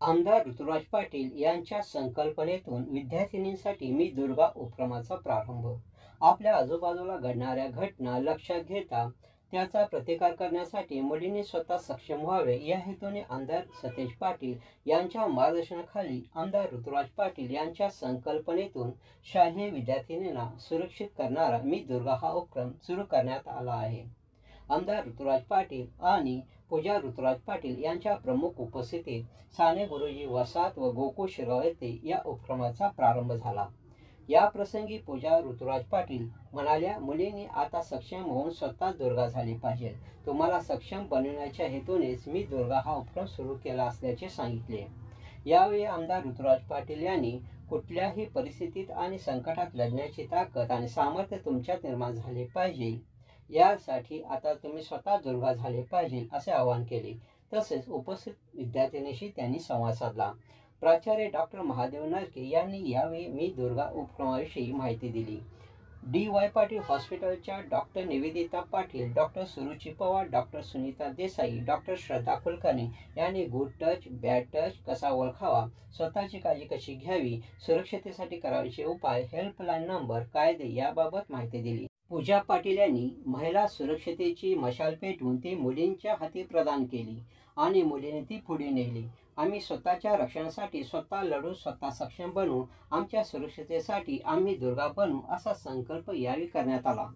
आमदार ऋतुराज पाटील यांच्या संकल्पनेतून विद्यार्थिनींसाठी मी दुर्गा उपक्रमाचा प्रारंभ. आपल्या आजूबाजूला घडणाऱ्या घटना लक्षात घेता त्याचा प्रतिकार करण्यासाठी मुलींनी स्वतः सक्षम व्हावे या हेतूने आमदार सतेज पाटील यांच्या मार्गदर्शनाखाली आमदार ऋतुराज पाटील यांच्या संकल्पनेतून शालेय विद्यार्थिनींना सुरक्षित करणारा मी दुर्गा हा उपक्रम सुरू करण्यात आला आहे. आमदार ऋतुराज पाटील आणि पूजा ऋतुराज पाटील यांच्या प्रमुख उपस्थितीत साने गुरुजी वसाहत व गोकुळ शिरगाव येथे या उपक्रमाचा प्रारंभ झाला. या प्रसंगी पूजा ऋतुराज पाटील म्हणाल्या, मुलींनी आता सक्षम होऊन स्वतः दुर्गा झाली पाहिजे. तुम्हाला सक्षम बनवण्याच्या हेतूनेच मी दुर्गा हा उपक्रम सुरू केला असल्याचे सांगितले. यावेळी आमदार ऋतुराज पाटील यांनी कुठल्याही परिस्थितीत आणि संकटात लढण्याची ताकद आणि सामर्थ्य तुमच्यात निर्माण झाले पाहिजे. यासाठी आता तुम्ही स्वतः दुर्गा झाले पाहिजे असे आवाहन केले. तसेच उपस्थित विद्यार्थिनीशी त्यांनी संवाद साधला. प्राचार्य डॉक्टर महादेव नरके यांनी यावेळी मी दुर्गा उपक्रमाविषयी माहिती दिली. डी.वाय. पाटील हॉस्पिटलच्या doctor Nivedita Patil, doctor Suruchi Pawar, doctor Sunita Desai, doctor Shraddha Kulkarni यांनी गुड टच, बॅड टच कसा ओळखावा, स्वतःची काळजी कशी घ्यावी, सुरक्षिततेसाठी करायचे उपाय, हेल्पलाईन नंबर, कायदे याबाबत माहिती दिली. पूजा पाटील यांनी महिला सुरक्षतेची मशाल पेटवून ती मुलींच्या हाती प्रदान केली आणि मुलींनी ती पुढे नेली. आम्ही स्वतःच्या रक्षणासाठी स्वतः लढू, स्वतः सक्षम बनू, आमच्या सुरक्षिततेसाठी आम्ही दुर्गा बनू असा संकल्प यावेळी करण्यात आला.